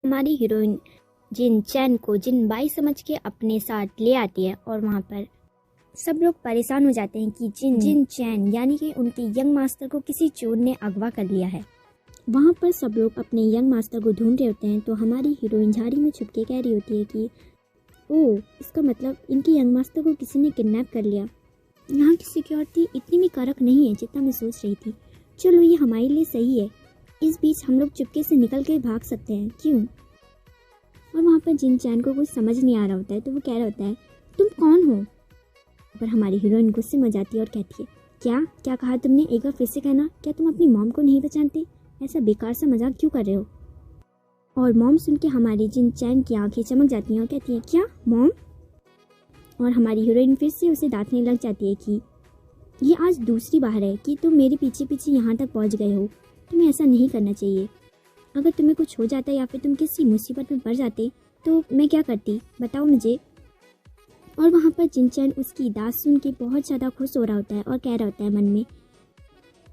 हमारी हीरोइन जिन चैन को जिन बाई समझ के अपने साथ ले आती है और वहाँ पर सब लोग परेशान हो जाते हैं कि जिन चैन यानी कि उनके यंग मास्टर को किसी चोर ने अगवा कर लिया है। वहाँ पर सब लोग अपने यंग मास्टर को ढूंढ रहे होते हैं तो हमारी हीरोइन झाड़ी में छुप के कह रही होती है कि ओह, इसका मतलब इनके यंग मास्टर को किसी ने किडनैप कर लिया। यहाँ की सिक्योरिटी इतनी भी कड़क नहीं है जितना मैं सोच रही थी। चलो, ये हमारे लिए सही है। इस बीच हम लोग चुपके से निकल के भाग सकते हैं, क्यों? और वहाँ पर जिन चैन को कुछ समझ नहीं आ रहा होता है तो वो कह रहा होता है, तुम कौन हो? पर हमारी हीरोइन गुस्से में जाती है और कहती है, क्या क्या कहा तुमने? एक बार फिर से कहना। क्या तुम अपनी मॉम को नहीं पहचानते? ऐसा बेकार सा मजाक क्यों कर रहे हो? और मॉम सुन के हमारी जिन चैन की आंखें चमक जाती हैं और कहती हैं, क्या मॉम? और हमारी हीरोइन फिर से उसे डांटने लग जाती है कि ये आज दूसरी बार है कि तुम मेरे पीछे पीछे यहाँ तक पहुँच गए हो। तुम्हें ऐसा नहीं करना चाहिए। अगर तुम्हें कुछ हो जाता या फिर तुम किसी मुसीबत में पड़ जाते तो मैं क्या करती, बताओ मुझे। और वहाँ पर जिन चैन उसकी दास सुन के बहुत ज़्यादा खुश हो रहा होता है और कह रहा होता है मन में,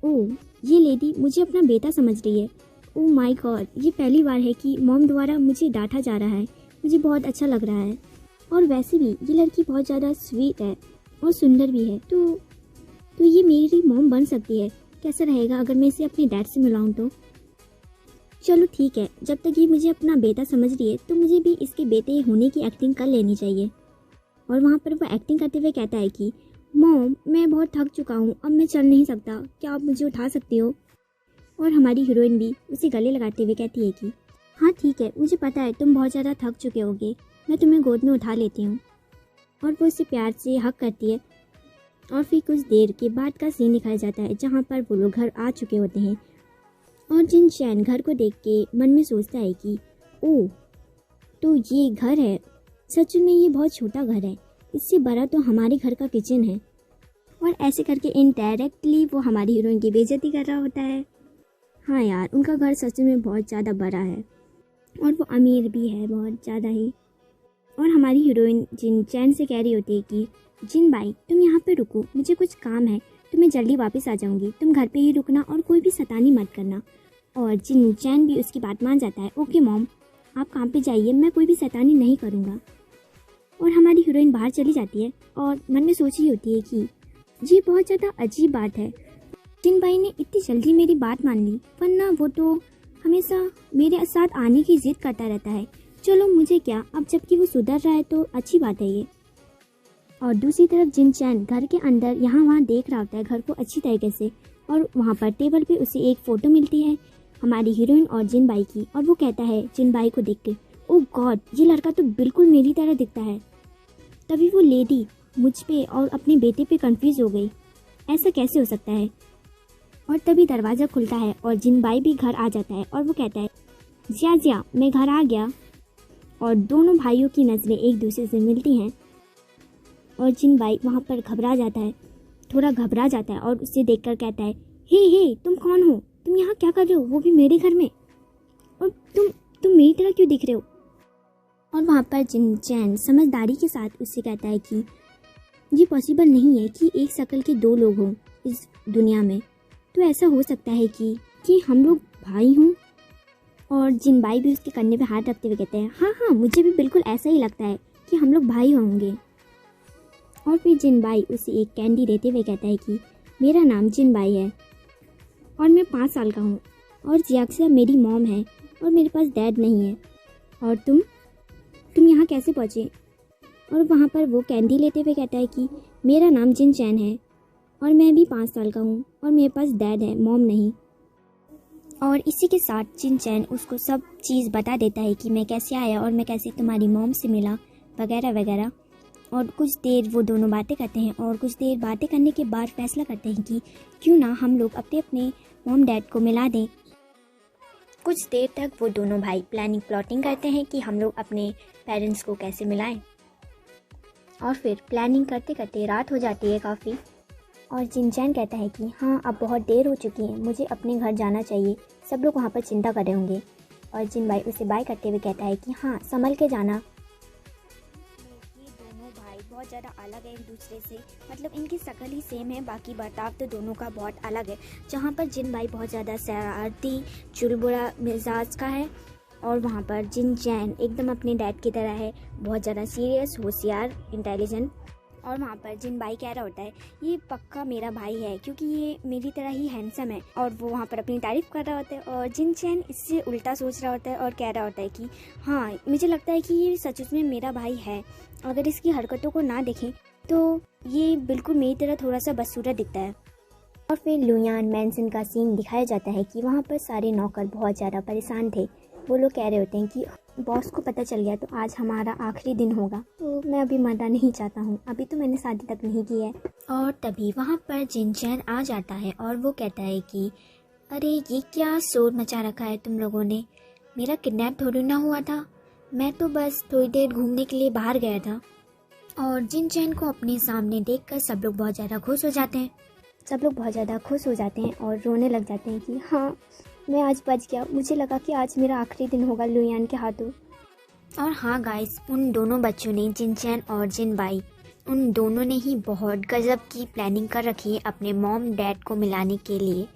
ओह, ये लेडी मुझे अपना बेटा समझ रही है। ओह माय गॉड, ये पहली बार है कि मॉम द्वारा मुझे डांटा जा रहा है। मुझे बहुत अच्छा लग रहा है। और वैसे भी ये लड़की बहुत ज़्यादा स्वीट है और सुंदर भी है, तो ये मेरी मॉम बन सकती है। कैसा रहेगा अगर मैं इसे अपने डैड से मिलाऊं तो? चलो ठीक है, जब तक ये मुझे अपना बेटा समझ रही है तो मुझे भी इसके बेटे होने की एक्टिंग कर लेनी चाहिए। और वहाँ पर वो एक्टिंग करते हुए कहता है कि मॉम, मैं बहुत थक चुका हूँ, अब मैं चल नहीं सकता, क्या आप मुझे उठा सकती हो? और हमारी हीरोइन भी उसे गले लगाते हुए कहती है कि हाँ ठीक है, मुझे पता है तुम बहुत ज़्यादा थक चुके होगे, मैं तुम्हें गोद में उठा लेती हूँ। और वो उसे प्यार से हक करती है। और फिर कुछ देर के बाद का सीन दिखाया जाता है जहाँ पर वो लोग घर आ चुके होते हैं। और जिन चैन घर को देख के मन में सोचता है कि ओह, तो ये घर है। सच में ये बहुत छोटा घर है, इससे बड़ा तो हमारे घर का किचन है। और ऐसे करके इनडायरेक्टली वो हमारी हीरोइन की बेइज्जती कर रहा होता है। हाँ यार, उनका घर सच में बहुत ज़्यादा बड़ा है और वो अमीर भी है बहुत ज़्यादा ही। और हमारी हीरोइन जिन चैन से कह रही होती है कि जिन भाई, तुम यहाँ पे रुको, मुझे कुछ काम है, तो मैं जल्दी वापस आ जाऊँगी। तुम घर पे ही रुकना और कोई भी शैतानी मत करना। और जिन चैन भी उसकी बात मान जाता है। ओके मॉम, आप काम पे जाइए, मैं कोई भी शैतानी नहीं करूँगा। और हमारी हीरोइन बाहर चली जाती है और मन में सोच रही होती है कि ये बहुत ज़्यादा अजीब बात है, जिन भाई ने इतनी जल्दी मेरी बात मान ली, वरना वो तो हमेशा मेरे साथ आने की जिद करता रहता है। चलो मुझे क्या, अब जबकि वो सुधर रहा है तो अच्छी बात है ये। और दूसरी तरफ जिन चैन घर के अंदर यहाँ वहाँ देख रहा होता है घर को अच्छी तरीके से। और वहाँ पर टेबल पे उसे एक फ़ोटो मिलती है हमारी हीरोइन और जिन बाई की। और वो कहता है जिन बाई को देख के, ओह गॉड, ये लड़का तो बिल्कुल मेरी तरह दिखता है। तभी वो लेडी मुझ पे और अपने बेटे पे कंफ्यूज हो गई, ऐसा कैसे हो सकता है? और तभी दरवाज़ा खुलता है और जिन बाई भी घर आ जाता है और वो कहता है, जिया मैं घर आ गया। और दोनों भाइयों की नज़रें एक दूसरे से मिलती हैं और जिन बाई वहाँ पर थोड़ा घबरा जाता है और उसे देखकर कहता है, हे तुम कौन हो? तुम यहाँ क्या कर रहे हो, वो भी मेरे घर में? और तुम मेरी तरह क्यों दिख रहे हो? और वहाँ पर जिन चैन समझदारी के साथ उससे कहता है कि ये पॉसिबल नहीं है कि एक शक्ल के दो लोग हों इस दुनिया में। तो ऐसा हो सकता है कि हम लोग भाई हों। और जिन बाई भी उसके कंधे पे हाथ रखते हुए कहते हैं, हाँ मुझे भी बिल्कुल ऐसा ही लगता है कि हम लोग भाई होंगे। और फिर जिन बाई उसे एक कैंडी देते हुए कहता है कि मेरा नाम जिन बाई है और मैं 5 साल का हूँ और जियाक्सा मेरी मॉम है और मेरे पास डैड नहीं है। और तुम यहाँ कैसे पहुँचे? और वहाँ पर वो कैंडी लेते हुए कहता है कि मेरा नाम जिन चैन है और मैं भी 5 साल का हूँ और मेरे पास डैड है, मॉम नहीं। और इसी के साथ जिन चैन उसको सब चीज़ बता देता है कि मैं कैसे आया और मैं कैसे तुम्हारी मॉम से मिला वगैरह वगैरह। और कुछ देर वो दोनों बातें करते हैं और कुछ देर बातें करने के बाद फैसला करते हैं कि क्यों ना हम लोग अपने मॉम डैड को मिला दें। कुछ देर तक वो दोनों भाई प्लानिंग करते हैं कि हम लोग अपने पेरेंट्स को कैसे मिलाएं। और फिर प्लानिंग करते करते रात हो जाती है काफ़ी। और जिन चैन कहता है कि हाँ, अब बहुत देर हो चुकी है, मुझे अपने घर जाना चाहिए, सब लोग वहाँ पर चिंता कर रहे होंगे। और जिन भाई उसे बाय करते हुए कहता है कि हाँ, संभल के जाना। ये दोनों भाई बहुत ज़्यादा अलग है एक दूसरे से, मतलब इनकी शक्ल ही सेम है, बाकी बर्ताव तो दोनों का बहुत अलग है। जहाँ पर जिन भाई बहुत ज़्यादा शरारती चुलबुला मिजाज का है और वहाँ पर जिन चैन एकदम अपने डैड की तरह है, बहुत ज़्यादा सीरियस, होशियार, इंटेलिजेंट। और वहाँ पर जिन भाई कह रहा होता है ये पक्का मेरा भाई है क्योंकि ये मेरी तरह ही हैंडसम है, और वो वहाँ पर अपनी तारीफ कर रहा होता है। और जिन चैन इससे उल्टा सोच रहा होता है और कह रहा होता है कि हाँ, मुझे लगता है कि ये सच में मेरा भाई है, अगर इसकी हरकतों को ना देखें तो ये बिल्कुल मेरी तरह थोड़ा सा बदसूरत दिखता है। और फिर लुयान मैंसन का सीन दिखाया जाता है कि वहाँ पर सारे नौकर बहुत ज़्यादा परेशान थे। वो लोग कह रहे होते हैं कि बॉस को पता चल गया तो आज हमारा आखिरी दिन होगा, तो मैं अभी मरना नहीं चाहता हूँ, अभी तो मैंने शादी तक नहीं की है। और तभी वहाँ पर जिन चैन आ जाता है और वो कहता है कि अरे ये क्या शोर मचा रखा है तुम लोगों ने, मेरा किडनैप थोड़ी ना हुआ था, मैं तो बस थोड़ी देर घूमने के लिए बाहर गया था। और जिन चैन को अपने सामने देखकर सब लोग बहुत ज़्यादा खुश हो जाते हैं। और रोने लग जाते हैं कि हाँ, मैं आज बच गया, मुझे लगा कि आज मेरा आखिरी दिन होगा लुयान के हाथों। और हाँ गाइस, उन दोनों बच्चों ने, जिन चैन और जिन बाई, उन दोनों ने ही बहुत गजब की प्लानिंग कर रखी है अपने मॉम डैड को मिलाने के लिए।